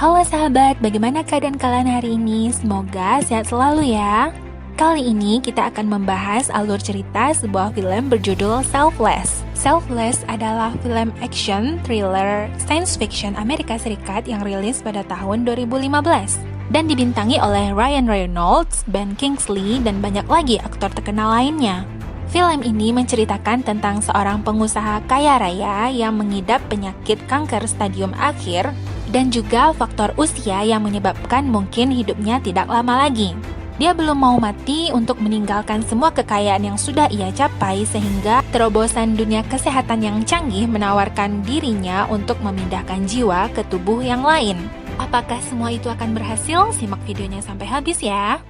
Halo sahabat, bagaimana keadaan kalian hari ini? Semoga sehat selalu ya. Kali ini kita akan membahas alur cerita sebuah film berjudul Selfless. Selfless adalah film action, thriller, science fiction Amerika Serikat yang rilis pada tahun 2015 dan dibintangi oleh Ryan Reynolds, Ben Kingsley, dan banyak lagi aktor terkenal lainnya. Film ini menceritakan tentang seorang pengusaha kaya raya yang mengidap penyakit kanker stadium akhir dan juga faktor usia yang menyebabkan mungkin hidupnya tidak lama lagi. Dia belum mau mati untuk meninggalkan semua kekayaan yang sudah ia capai sehingga terobosan dunia kesehatan yang canggih menawarkan dirinya untuk memindahkan jiwa ke tubuh yang lain. Apakah semua itu akan berhasil? Simak videonya sampai habis ya.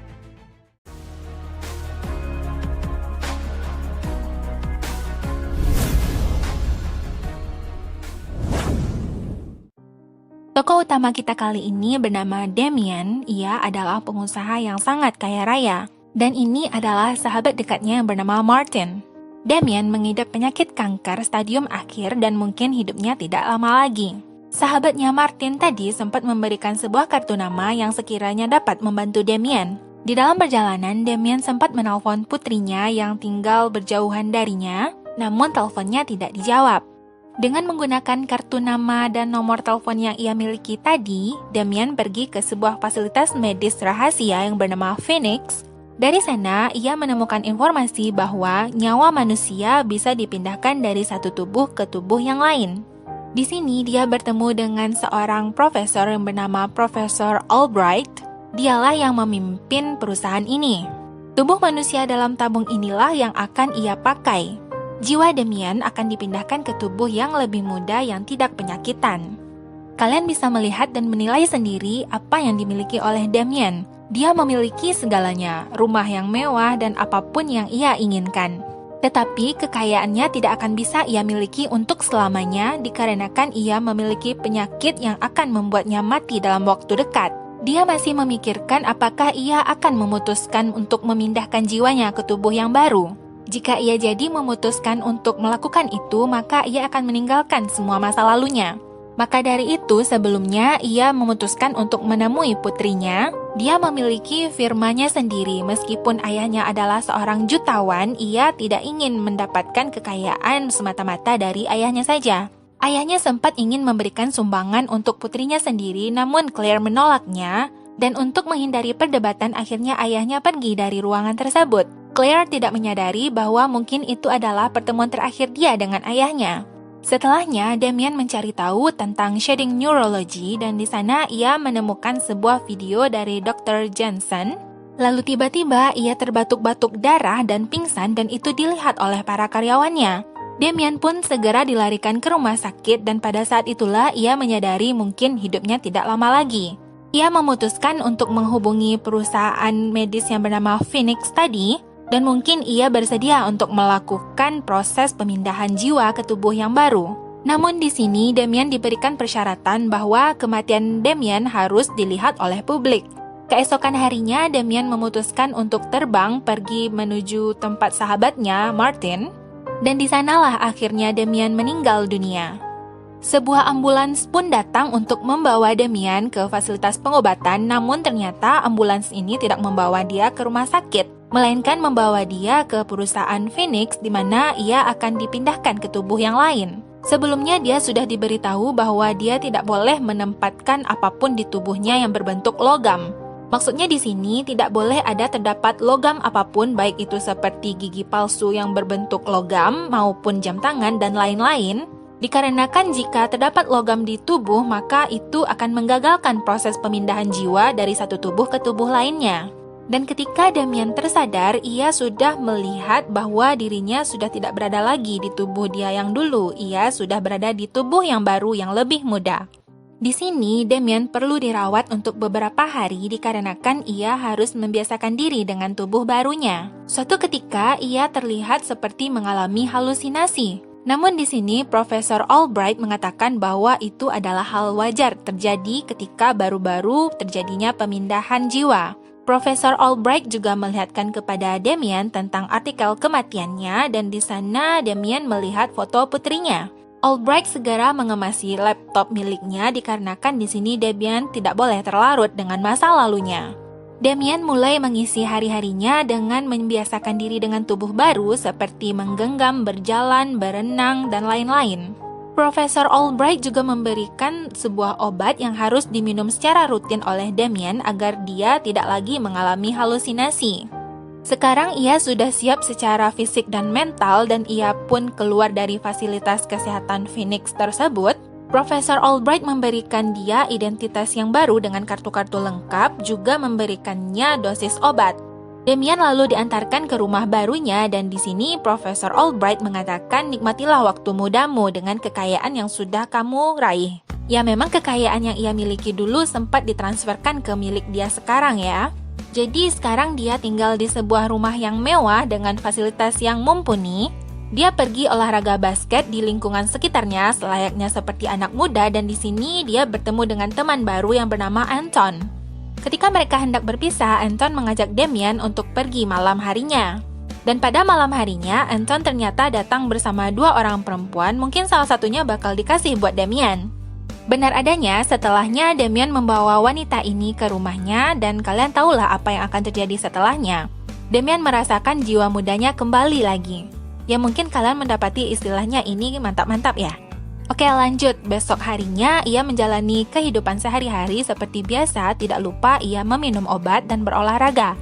Tokoh utama kita kali ini bernama Damien. Ia adalah pengusaha yang sangat kaya raya. Dan ini adalah sahabat dekatnya yang bernama Martin. Damien mengidap penyakit kanker stadium akhir dan mungkin hidupnya tidak lama lagi. Sahabatnya Martin tadi sempat memberikan sebuah kartu nama yang sekiranya dapat membantu Damien. Di dalam perjalanan, Damien sempat menelpon putrinya yang tinggal berjauhan darinya, namun teleponnya tidak dijawab. Dengan menggunakan kartu nama dan nomor telepon yang ia miliki tadi, Damien pergi ke sebuah fasilitas medis rahasia yang bernama Phoenix. Dari sana, ia menemukan informasi bahwa nyawa manusia bisa dipindahkan dari satu tubuh ke tubuh yang lain. Di sini, dia bertemu dengan seorang profesor yang bernama Profesor Albright. Dialah yang memimpin perusahaan ini. Tubuh manusia dalam tabung inilah yang akan ia pakai. Jiwa Damien akan dipindahkan ke tubuh yang lebih muda yang tidak penyakitan. Kalian bisa melihat dan menilai sendiri apa yang dimiliki oleh Damien. Dia memiliki segalanya, rumah yang mewah dan apapun yang ia inginkan. Tetapi kekayaannya tidak akan bisa ia miliki untuk selamanya dikarenakan ia memiliki penyakit yang akan membuatnya mati dalam waktu dekat. Dia masih memikirkan apakah ia akan memutuskan untuk memindahkan jiwanya ke tubuh yang baru. Jika ia jadi memutuskan untuk melakukan itu, maka ia akan meninggalkan semua masa lalunya. Maka dari itu, sebelumnya ia memutuskan untuk menemui putrinya. Dia memiliki firmanya sendiri. Meskipun ayahnya adalah seorang jutawan, ia tidak ingin mendapatkan kekayaan semata-mata dari ayahnya saja. Ayahnya sempat ingin memberikan sumbangan untuk putrinya sendiri, namun Claire menolaknya. Dan untuk menghindari perdebatan, akhirnya ayahnya pergi dari ruangan tersebut. Claire tidak menyadari bahwa mungkin itu adalah pertemuan terakhir dia dengan ayahnya. Setelahnya, Damien mencari tahu tentang shedding neurology dan di sana ia menemukan sebuah video dari Dr. Jensen. Lalu tiba-tiba ia terbatuk-batuk darah dan pingsan dan itu dilihat oleh para karyawannya. Damien pun segera dilarikan ke rumah sakit dan pada saat itulah ia menyadari mungkin hidupnya tidak lama lagi. Ia memutuskan untuk menghubungi perusahaan medis yang bernama Phoenix tadi. Dan mungkin ia bersedia untuk melakukan proses pemindahan jiwa ke tubuh yang baru. Namun di sini Damien diberikan persyaratan bahwa kematian Damien harus dilihat oleh publik. Keesokan harinya Damien memutuskan untuk terbang pergi menuju tempat sahabatnya Martin. Dan di sanalah akhirnya Damien meninggal dunia. Sebuah ambulans pun datang untuk membawa Damien ke fasilitas pengobatan, namun ternyata ambulans ini tidak membawa dia ke rumah sakit, melainkan membawa dia ke perusahaan Phoenix di mana ia akan dipindahkan ke tubuh yang lain. Sebelumnya dia sudah diberitahu bahwa dia tidak boleh menempatkan apapun di tubuhnya yang berbentuk logam. Maksudnya di sini tidak boleh ada terdapat logam apapun, baik itu seperti gigi palsu yang berbentuk logam maupun jam tangan dan lain-lain. Dikarenakan jika terdapat logam di tubuh, maka itu akan menggagalkan proses pemindahan jiwa dari satu tubuh ke tubuh lainnya. Dan ketika Damien tersadar, ia sudah melihat bahwa dirinya sudah tidak berada lagi di tubuh dia yang dulu. Ia sudah berada di tubuh yang baru yang lebih muda. Di sini, Damien perlu dirawat untuk beberapa hari dikarenakan ia harus membiasakan diri dengan tubuh barunya. Suatu ketika, ia terlihat seperti mengalami halusinasi. Namun di sini, Profesor Albright mengatakan bahwa itu adalah hal wajar terjadi ketika baru-baru terjadinya pemindahan jiwa. Profesor Albright juga melihatkan kepada Damien tentang artikel kematiannya dan di sana Damien melihat foto putrinya. Albright segera mengemasi laptop miliknya dikarenakan di sini Damien tidak boleh terlarut dengan masa lalunya. Damien mulai mengisi hari-harinya dengan membiasakan diri dengan tubuh baru seperti menggenggam, berjalan, berenang, dan lain-lain. Profesor Albright juga memberikan sebuah obat yang harus diminum secara rutin oleh Damien agar dia tidak lagi mengalami halusinasi. Sekarang ia sudah siap secara fisik dan mental dan ia pun keluar dari fasilitas kesehatan Phoenix tersebut. Profesor Albright memberikan dia identitas yang baru dengan kartu-kartu lengkap, juga memberikannya dosis obat. Damien lalu diantarkan ke rumah barunya dan di sini Profesor Albright mengatakan nikmatilah waktu mudamu dengan kekayaan yang sudah kamu raih. Ya memang kekayaan yang ia miliki dulu sempat ditransferkan ke milik dia sekarang ya. Jadi sekarang dia tinggal di sebuah rumah yang mewah dengan fasilitas yang mumpuni. Dia pergi olahraga basket di lingkungan sekitarnya selayaknya seperti anak muda dan di sini dia bertemu dengan teman baru yang bernama Anton. Ketika mereka hendak berpisah, Anton mengajak Damien untuk pergi malam harinya. Dan pada malam harinya, Anton ternyata datang bersama 2 orang perempuan, mungkin salah satunya bakal dikasih buat Damien. Benar adanya, setelahnya Damien membawa wanita ini ke rumahnya dan kalian tahulah apa yang akan terjadi setelahnya. Damien merasakan jiwa mudanya kembali lagi. Ya mungkin kalian mendapati istilahnya ini mantap-mantap ya. Oke lanjut, besok harinya ia menjalani kehidupan sehari-hari seperti biasa, tidak lupa ia meminum obat dan berolahraga.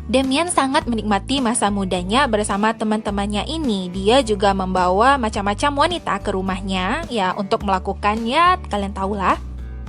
Damien sangat menikmati masa mudanya bersama teman-temannya ini. Dia juga membawa macam-macam wanita ke rumahnya, ya untuk melakukannya, kalian tahulah.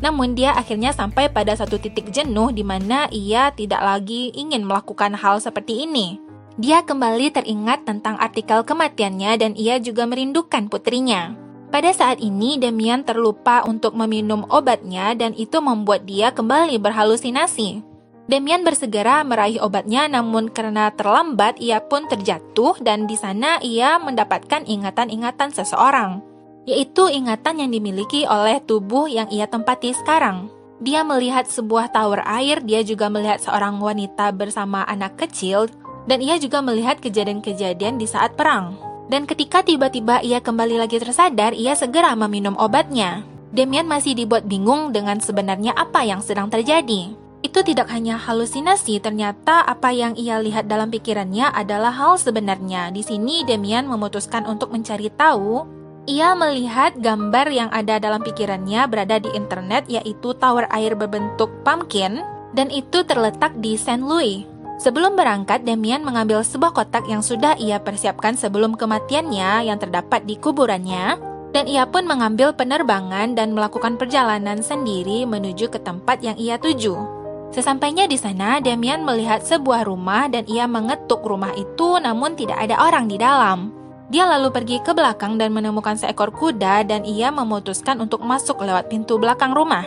Namun dia akhirnya sampai pada satu titik jenuh di mana ia tidak lagi ingin melakukan hal seperti ini. Dia kembali teringat tentang artikel kematiannya dan ia juga merindukan putrinya. Pada saat ini, Damien terlupa untuk meminum obatnya dan itu membuat dia kembali berhalusinasi. Damien bersegera meraih obatnya namun karena terlambat ia pun terjatuh dan di sana ia mendapatkan ingatan-ingatan seseorang, yaitu ingatan yang dimiliki oleh tubuh yang ia tempati sekarang. Dia melihat sebuah tower air, dia juga melihat seorang wanita bersama anak kecil dan ia juga melihat kejadian-kejadian di saat perang. Dan ketika tiba-tiba ia kembali lagi tersadar, ia segera meminum obatnya. Damien masih dibuat bingung dengan sebenarnya apa yang sedang terjadi. Itu tidak hanya halusinasi, ternyata apa yang ia lihat dalam pikirannya adalah hal sebenarnya. Di sini Damien memutuskan untuk mencari tahu. Ia melihat gambar yang ada dalam pikirannya berada di internet, yaitu tower air berbentuk pumpkin, dan itu terletak di Saint Louis. Sebelum berangkat, Damien mengambil sebuah kotak yang sudah ia persiapkan sebelum kematiannya yang terdapat di kuburannya, dan ia pun mengambil penerbangan dan melakukan perjalanan sendiri menuju ke tempat yang ia tuju. Sesampainya di sana, Damien melihat sebuah rumah dan ia mengetuk rumah itu namun tidak ada orang di dalam. Dia lalu pergi ke belakang dan menemukan seekor kuda dan ia memutuskan untuk masuk lewat pintu belakang rumah.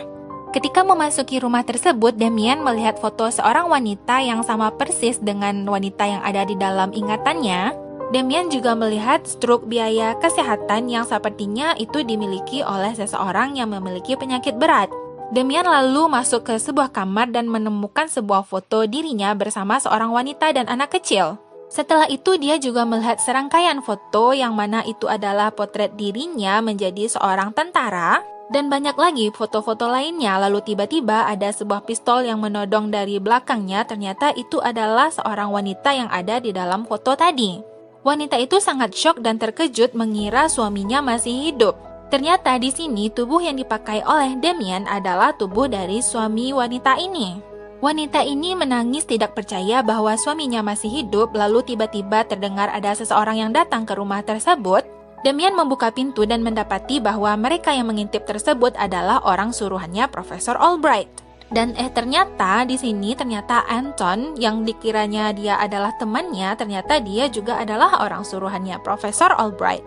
Ketika memasuki rumah tersebut, Damien melihat foto seorang wanita yang sama persis dengan wanita yang ada di dalam ingatannya. Damien juga melihat struk biaya kesehatan yang sepertinya itu dimiliki oleh seseorang yang memiliki penyakit berat. Damien lalu masuk ke sebuah kamar dan menemukan sebuah foto dirinya bersama seorang wanita dan anak kecil. Setelah itu dia juga melihat serangkaian foto yang mana itu adalah potret dirinya menjadi seorang tentara dan banyak lagi foto-foto lainnya. Lalu tiba-tiba ada sebuah pistol yang menodong dari belakangnya, ternyata itu adalah seorang wanita yang ada di dalam foto tadi. Wanita itu sangat syok dan terkejut mengira suaminya masih hidup. Ternyata di sini tubuh yang dipakai oleh Damien adalah tubuh dari suami wanita ini. Wanita ini menangis tidak percaya bahwa suaminya masih hidup, lalu tiba-tiba terdengar ada seseorang yang datang ke rumah tersebut. Damien membuka pintu dan mendapati bahwa mereka yang mengintip tersebut adalah orang suruhannya Profesor Albright. Dan ternyata di sini Anton yang dikiranya dia adalah temannya, ternyata dia juga adalah orang suruhannya Profesor Albright.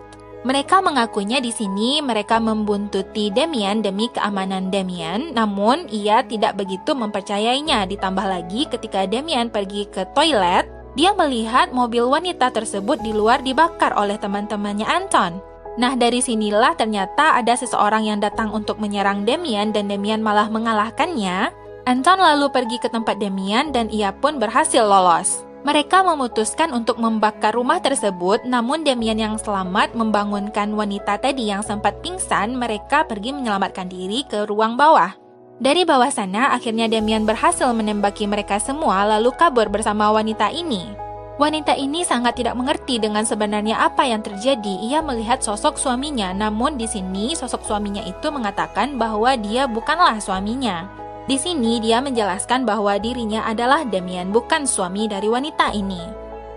Mereka mengakuinya di sini mereka membuntuti Damien demi keamanan Damien, namun ia tidak begitu mempercayainya. Ditambah lagi ketika Damien pergi ke toilet, dia melihat mobil wanita tersebut di luar dibakar oleh teman-temannya Anton. Nah, dari sinilah ternyata ada seseorang yang datang untuk menyerang Damien dan Damien malah mengalahkannya. Anton lalu pergi ke tempat Damien dan ia pun berhasil lolos. Mereka memutuskan untuk membakar rumah tersebut, namun Damien yang selamat membangunkan wanita tadi yang sempat pingsan. Mereka pergi menyelamatkan diri ke ruang bawah. Dari bawah sana, akhirnya Damien berhasil menembaki mereka semua lalu kabur bersama wanita ini. Wanita ini sangat tidak mengerti dengan sebenarnya apa yang terjadi. Ia melihat sosok suaminya, namun di sini sosok suaminya itu mengatakan bahwa dia bukanlah suaminya. Di sini dia menjelaskan bahwa dirinya adalah Damien, bukan suami dari wanita ini.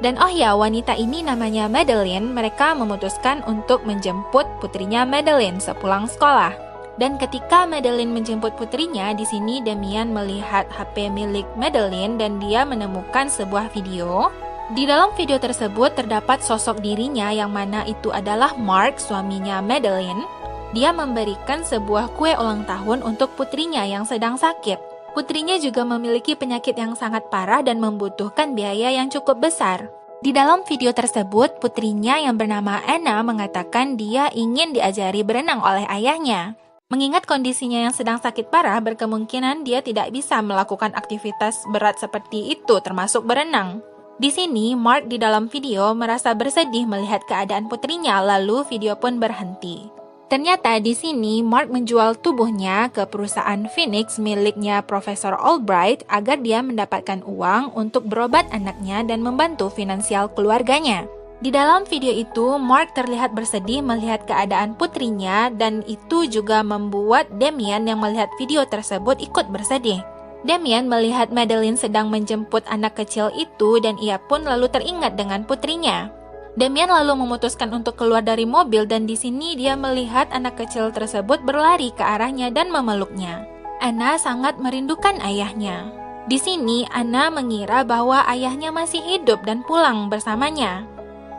Dan oh ya, wanita ini namanya Madeline. Mereka memutuskan untuk menjemput putrinya Madeline sepulang sekolah. Dan ketika Madeline menjemput putrinya, di sini Damien melihat HP milik Madeline dan dia menemukan sebuah video. Di dalam video tersebut terdapat sosok dirinya yang mana itu adalah Mark, suaminya Madeline. Dia memberikan sebuah kue ulang tahun untuk putrinya yang sedang sakit. Putrinya juga memiliki penyakit yang sangat parah dan membutuhkan biaya yang cukup besar. Di dalam video tersebut, putrinya yang bernama Anna mengatakan dia ingin diajari berenang oleh ayahnya. Mengingat kondisinya yang sedang sakit parah, berkemungkinan dia tidak bisa melakukan aktivitas berat seperti itu, termasuk berenang. Di sini, Mark di dalam video merasa bersedih melihat keadaan putrinya, lalu video pun berhenti. Ternyata di sini Mark menjual tubuhnya ke perusahaan Phoenix miliknya Profesor Albright agar dia mendapatkan uang untuk berobat anaknya dan membantu finansial keluarganya. Di dalam video itu, Mark terlihat bersedih melihat keadaan putrinya dan itu juga membuat Damien yang melihat video tersebut ikut bersedih. Damien melihat Madeline sedang menjemput anak kecil itu dan ia pun lalu teringat dengan putrinya. Damien lalu memutuskan untuk keluar dari mobil dan di sini dia melihat anak kecil tersebut berlari ke arahnya dan memeluknya. Anna sangat merindukan ayahnya. Di sini Anna mengira bahwa ayahnya masih hidup dan pulang bersamanya.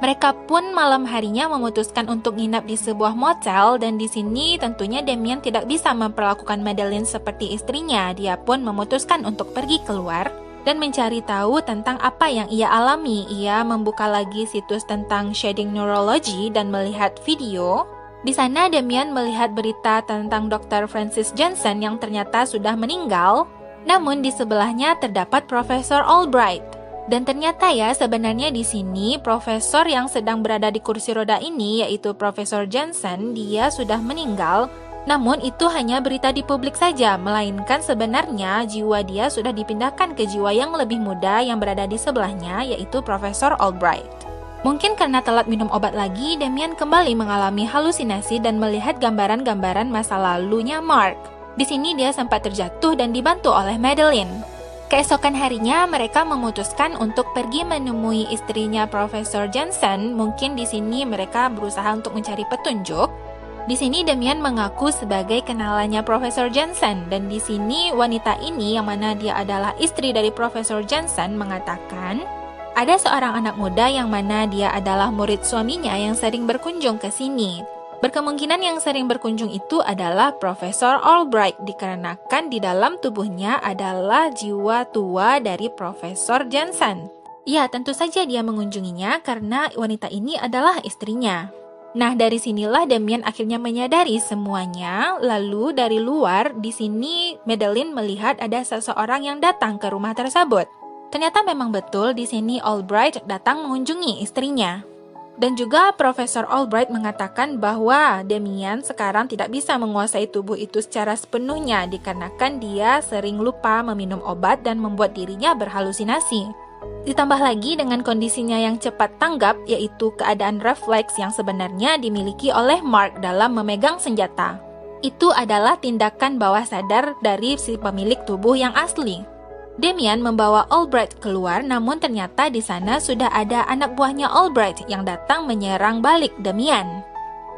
Mereka pun malam harinya memutuskan untuk nginap di sebuah motel dan di sini tentunya Damien tidak bisa memperlakukan Madeline seperti istrinya. Dia pun memutuskan untuk pergi keluar dan mencari tahu tentang apa yang ia alami. Ia membuka lagi situs tentang shedding neurology dan melihat video. Di sana Damien melihat berita tentang Dr. Francis Johnson yang ternyata sudah meninggal. Namun di sebelahnya terdapat Profesor Albright. Dan ternyata ya sebenarnya di sini profesor yang sedang berada di kursi roda ini yaitu Profesor Johnson, dia sudah meninggal. Namun itu hanya berita di publik saja, melainkan sebenarnya jiwa dia sudah dipindahkan ke jiwa yang lebih muda yang berada di sebelahnya yaitu Profesor Albright. Mungkin karena telat minum obat lagi, Damien kembali mengalami halusinasi dan melihat gambaran-gambaran masa lalunya Mark. Di sini dia sempat terjatuh dan dibantu oleh Madeline. Keesokan harinya, mereka memutuskan untuk pergi menemui istrinya Profesor Johnson. Mungkin di sini mereka berusaha untuk mencari petunjuk. Di sini Damien mengaku sebagai kenalannya Profesor Johnson dan di sini wanita ini yang mana dia adalah istri dari Profesor Johnson mengatakan ada seorang anak muda yang mana dia adalah murid suaminya yang sering berkunjung ke sini. Berkemungkinan yang sering berkunjung itu adalah Profesor Albright dikarenakan di dalam tubuhnya adalah jiwa tua dari Profesor Johnson. Ya, tentu saja dia mengunjunginya karena wanita ini adalah istrinya. Nah, dari sinilah Damien akhirnya menyadari semuanya. Lalu dari luar, di sini Madeline melihat ada seseorang yang datang ke rumah tersebut. Ternyata memang betul di sini Albright datang mengunjungi istrinya. Dan juga Profesor Albright mengatakan bahwa Damien sekarang tidak bisa menguasai tubuh itu secara sepenuhnya dikarenakan dia sering lupa meminum obat dan membuat dirinya berhalusinasi. Ditambah lagi dengan kondisinya yang cepat tanggap yaitu keadaan refleks yang sebenarnya dimiliki oleh Mark dalam memegang senjata. Itu adalah tindakan bawah sadar dari si pemilik tubuh yang asli. Damien membawa Albright keluar, namun ternyata di sana sudah ada anak buahnya Albright yang datang menyerang balik Damien.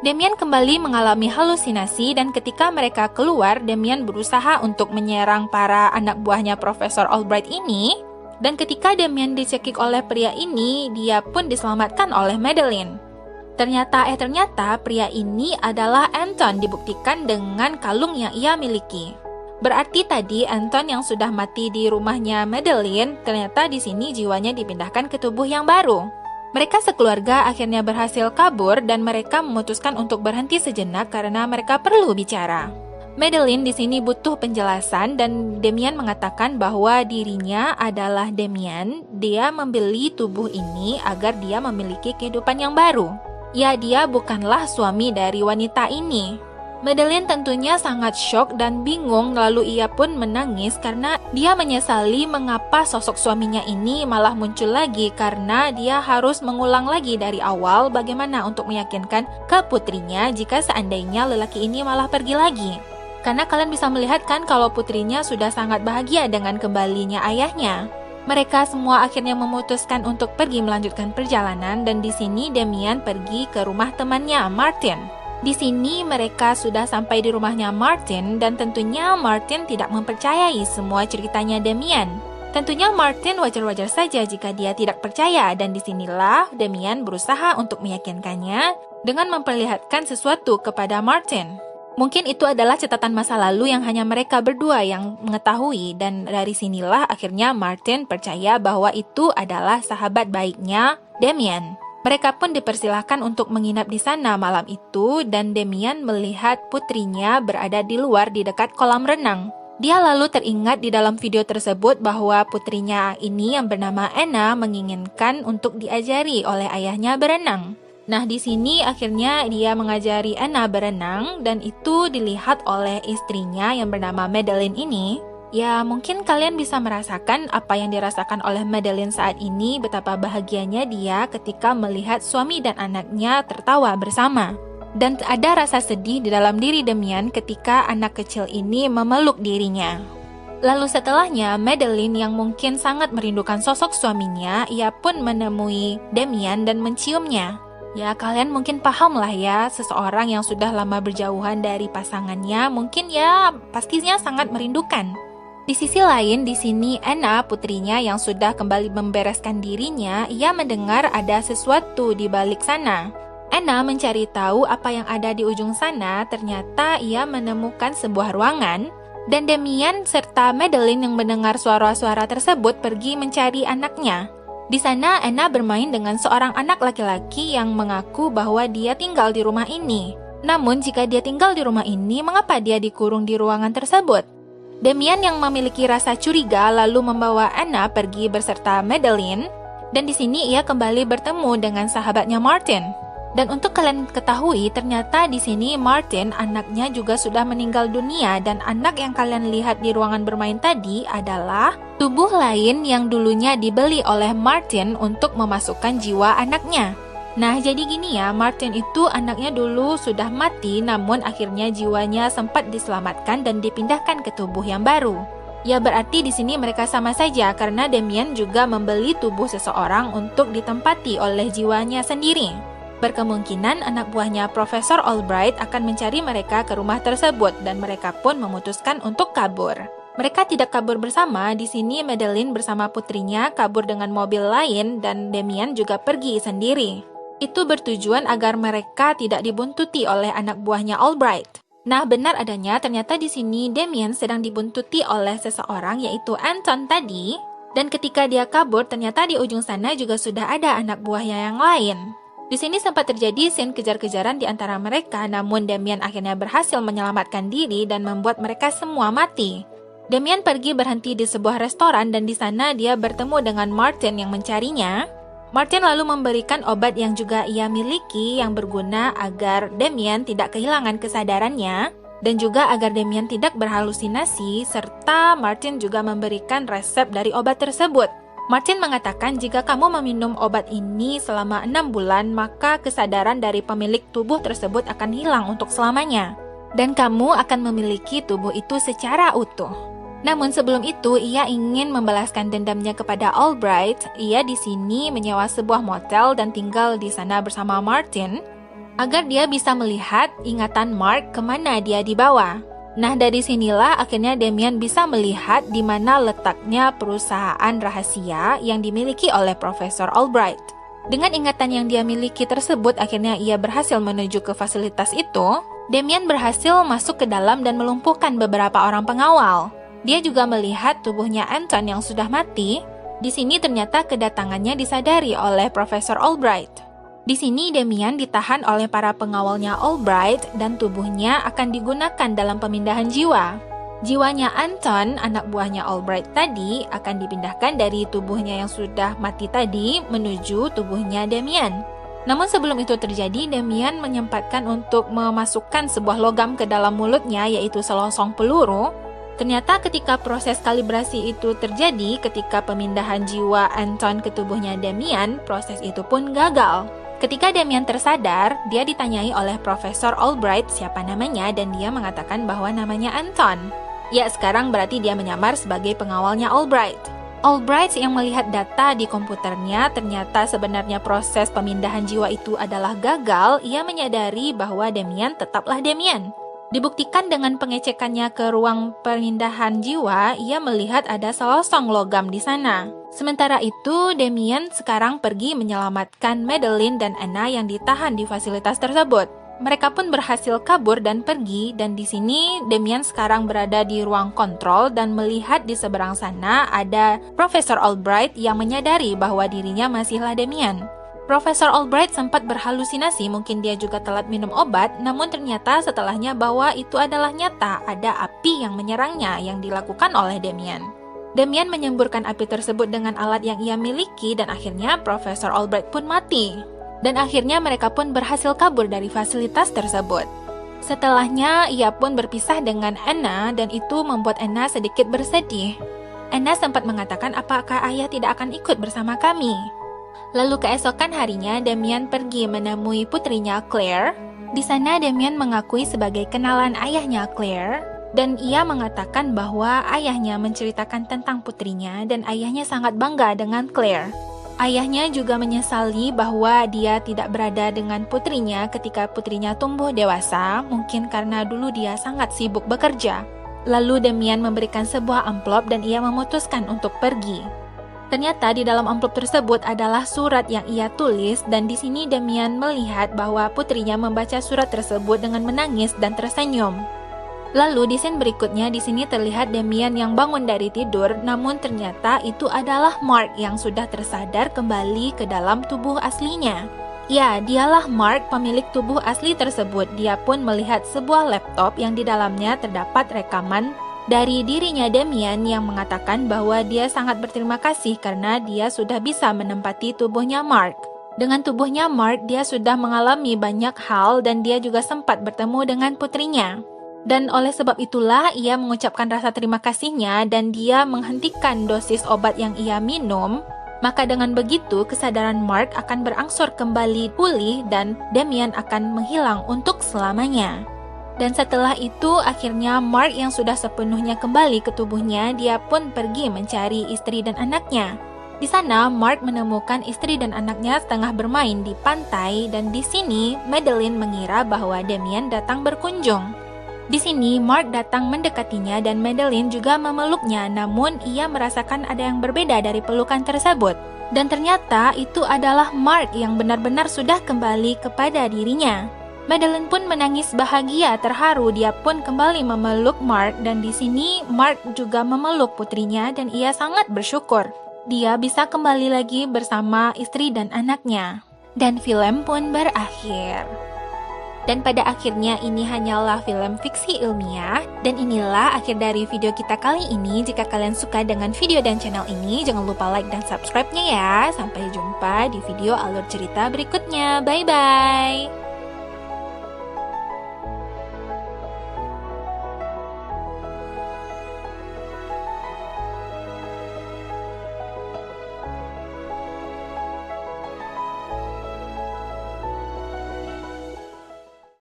Damien kembali mengalami halusinasi dan ketika mereka keluar, Damien berusaha untuk menyerang para anak buahnya Profesor Albright ini. Dan ketika Damien dicekik oleh pria ini, dia pun diselamatkan oleh Madeline. Ternyata pria ini adalah Anton, dibuktikan dengan kalung yang ia miliki. Berarti tadi Anton yang sudah mati di rumahnya Madeline, ternyata di sini jiwanya dipindahkan ke tubuh yang baru. Mereka sekeluarga akhirnya berhasil kabur dan mereka memutuskan untuk berhenti sejenak karena mereka perlu bicara. Madeline di sini butuh penjelasan dan Damian mengatakan bahwa dirinya adalah Damian. Dia membeli tubuh ini agar dia memiliki kehidupan yang baru. Ya, dia bukanlah suami dari wanita ini. Madeline tentunya sangat syok dan bingung, lalu ia pun menangis karena dia menyesali mengapa sosok suaminya ini malah muncul lagi karena dia harus mengulang lagi dari awal bagaimana untuk meyakinkan ke putrinya jika seandainya lelaki ini malah pergi lagi. Karena kalian bisa melihat kan kalau putrinya sudah sangat bahagia dengan kembalinya ayahnya. Mereka semua akhirnya memutuskan untuk pergi melanjutkan perjalanan dan di sini Damian pergi ke rumah temannya Martin. Di sini mereka sudah sampai di rumahnya Martin dan tentunya Martin tidak mempercayai semua ceritanya Damian. Tentunya Martin wajar-wajar saja jika dia tidak percaya dan disinilah Damian berusaha untuk meyakinkannya dengan memperlihatkan sesuatu kepada Martin. Mungkin itu adalah catatan masa lalu yang hanya mereka berdua yang mengetahui dan dari sinilah akhirnya Martin percaya bahwa itu adalah sahabat baiknya Damian. Mereka pun dipersilahkan untuk menginap di sana malam itu dan Damian melihat putrinya berada di luar di dekat kolam renang. Dia lalu teringat di dalam video tersebut bahwa putrinya ini yang bernama Anna menginginkan untuk diajari oleh ayahnya berenang. Nah, di sini akhirnya dia mengajari Anna berenang dan itu dilihat oleh istrinya yang bernama Madeline ini. Ya, mungkin kalian bisa merasakan apa yang dirasakan oleh Madeline saat ini, betapa bahagianya dia ketika melihat suami dan anaknya tertawa bersama. Dan ada rasa sedih di dalam diri Damian ketika anak kecil ini memeluk dirinya. Lalu setelahnya, Madeline yang mungkin sangat merindukan sosok suaminya, ia pun menemui Damian dan menciumnya. Ya, kalian mungkin paham lah ya, seseorang yang sudah lama berjauhan dari pasangannya, mungkin ya pastinya sangat merindukan. Di sisi lain, di sini Anna, putrinya yang sudah kembali membereskan dirinya, ia mendengar ada sesuatu di balik sana. Anna mencari tahu apa yang ada di ujung sana, ternyata ia menemukan sebuah ruangan, dan Damian serta Madeline yang mendengar suara-suara tersebut pergi mencari anaknya. Di sana, Anna bermain dengan seorang anak laki-laki yang mengaku bahwa dia tinggal di rumah ini. Namun, jika dia tinggal di rumah ini, mengapa dia dikurung di ruangan tersebut? Damian yang memiliki rasa curiga lalu membawa Anna pergi beserta Madeline, dan di sini ia kembali bertemu dengan sahabatnya Martin. Dan untuk kalian ketahui, ternyata di sini Martin anaknya juga sudah meninggal dunia dan anak yang kalian lihat di ruangan bermain tadi adalah tubuh lain yang dulunya dibeli oleh Martin untuk memasukkan jiwa anaknya. Nah, jadi gini ya, Martin itu anaknya dulu sudah mati, namun akhirnya jiwanya sempat diselamatkan dan dipindahkan ke tubuh yang baru. Ya, berarti di sini mereka sama saja karena Damian juga membeli tubuh seseorang untuk ditempati oleh jiwanya sendiri. Berkemungkinan anak buahnya Profesor Albright akan mencari mereka ke rumah tersebut dan mereka pun memutuskan untuk kabur. Mereka tidak kabur bersama, di sini Madeline bersama putrinya kabur dengan mobil lain dan Damian juga pergi sendiri. Itu bertujuan agar mereka tidak dibuntuti oleh anak buahnya Albright. Nah, benar adanya ternyata di sini Damian sedang dibuntuti oleh seseorang yaitu Anton tadi. Dan ketika dia kabur, ternyata di ujung sana juga sudah ada anak buahnya yang lain. Di sini sempat terjadi scene kejar-kejaran di antara mereka, namun Damian akhirnya berhasil menyelamatkan diri dan membuat mereka semua mati. Damian pergi berhenti di sebuah restoran dan di sana dia bertemu dengan Martin yang mencarinya. Martin lalu memberikan obat yang juga ia miliki yang berguna agar Damian tidak kehilangan kesadarannya dan juga agar Damian tidak berhalusinasi, serta Martin juga memberikan resep dari obat tersebut. Martin mengatakan jika kamu meminum obat ini selama 6 bulan, maka kesadaran dari pemilik tubuh tersebut akan hilang untuk selamanya dan kamu akan memiliki tubuh itu secara utuh. Namun sebelum itu, ia ingin membalaskan dendamnya kepada Albright. Ia di sini menyewa sebuah motel dan tinggal di sana bersama Martin agar dia bisa melihat ingatan Mark kemana dia dibawa. Nah, dari sinilah akhirnya Damian bisa melihat di mana letaknya perusahaan rahasia yang dimiliki oleh Profesor Albright. Dengan ingatan yang dia miliki tersebut, akhirnya ia berhasil menuju ke fasilitas itu. Damian berhasil masuk ke dalam dan melumpuhkan beberapa orang pengawal. Dia juga melihat tubuhnya Anton yang sudah mati. Di sini ternyata kedatangannya disadari oleh Profesor Albright. Di sini Damian ditahan oleh para pengawalnya Albright dan tubuhnya akan digunakan dalam pemindahan jiwa. Jiwanya Anton, anak buahnya Albright tadi, akan dipindahkan dari tubuhnya yang sudah mati tadi menuju tubuhnya Damian. Namun sebelum itu terjadi, Damian menyempatkan untuk memasukkan sebuah logam ke dalam mulutnya, yaitu selongsong peluru. Ternyata ketika proses kalibrasi itu terjadi, ketika pemindahan jiwa Anton ke tubuhnya Damian, proses itu pun gagal. Ketika Damian tersadar, dia ditanyai oleh Profesor Albright siapa namanya dan dia mengatakan bahwa namanya Anton. Ya, sekarang berarti dia menyamar sebagai pengawalnya Albright. Albright yang melihat data di komputernya, ternyata sebenarnya proses pemindahan jiwa itu adalah gagal. Ia menyadari bahwa Damian tetaplah Damian. Dibuktikan dengan pengecekannya ke ruang pemindahan jiwa, ia melihat ada selongsong logam di sana. Sementara itu, Damian sekarang pergi menyelamatkan Madeline dan Anna yang ditahan di fasilitas tersebut. Mereka pun berhasil kabur dan pergi, dan di sini Damian sekarang berada di ruang kontrol dan melihat di seberang sana ada Profesor Albright yang menyadari bahwa dirinya masihlah Damian. Profesor Albright sempat berhalusinasi, mungkin dia juga telat minum obat, namun ternyata setelahnya bahwa itu adalah nyata, ada api yang menyerangnya yang dilakukan oleh Damian. Damian menyemburkan api tersebut dengan alat yang ia miliki dan akhirnya Profesor Albright pun mati. Dan akhirnya mereka pun berhasil kabur dari fasilitas tersebut. Setelahnya, ia pun berpisah dengan Anna dan itu membuat Anna sedikit bersedih. Anna sempat mengatakan apakah ayah tidak akan ikut bersama kami. Lalu keesokan harinya, Damian pergi menemui putrinya Claire. Di sana Damian mengakui sebagai kenalan ayahnya Claire. Dan ia mengatakan bahwa ayahnya menceritakan tentang putrinya dan ayahnya sangat bangga dengan Claire. Ayahnya juga menyesali bahwa dia tidak berada dengan putrinya ketika putrinya tumbuh dewasa, mungkin karena dulu dia sangat sibuk bekerja. Lalu Damian memberikan sebuah amplop dan ia memutuskan untuk pergi. Ternyata di dalam amplop tersebut adalah surat yang ia tulis dan di sini Damian melihat bahwa putrinya membaca surat tersebut dengan menangis dan tersenyum. Lalu di scene berikutnya di sini terlihat Damian yang bangun dari tidur, namun ternyata itu adalah Mark yang sudah tersadar kembali ke dalam tubuh aslinya. Ya, dialah Mark, pemilik tubuh asli tersebut. Dia pun melihat sebuah laptop yang di dalamnya terdapat rekaman dari dirinya Damian yang mengatakan bahwa dia sangat berterima kasih karena dia sudah bisa menempati tubuhnya Mark. Dengan tubuhnya Mark, dia sudah mengalami banyak hal dan dia juga sempat bertemu dengan putrinya. Dan oleh sebab itulah ia mengucapkan rasa terima kasihnya dan dia menghentikan dosis obat yang ia minum. Maka dengan begitu kesadaran Mark akan berangsur kembali pulih dan Damian akan menghilang untuk selamanya. Dan setelah itu akhirnya Mark yang sudah sepenuhnya kembali ke tubuhnya, dia pun pergi mencari istri dan anaknya. Di sana Mark menemukan istri dan anaknya tengah bermain di pantai dan di sini Madeline mengira bahwa Damian datang berkunjung. Di sini, Mark datang mendekatinya dan Madeline juga memeluknya, namun ia merasakan ada yang berbeda dari pelukan tersebut. Dan ternyata itu adalah Mark yang benar-benar sudah kembali kepada dirinya. Madeline pun menangis bahagia, terharu, dia pun kembali memeluk Mark dan di sini Mark juga memeluk putrinya dan ia sangat bersyukur. Dia bisa kembali lagi bersama istri dan anaknya. Dan film pun berakhir. Dan pada akhirnya ini hanyalah film fiksi ilmiah. Dan inilah akhir dari video kita kali ini. Jika kalian suka dengan video dan channel ini, jangan lupa like dan subscribe-nya ya. Sampai jumpa di video alur cerita berikutnya. Bye-bye!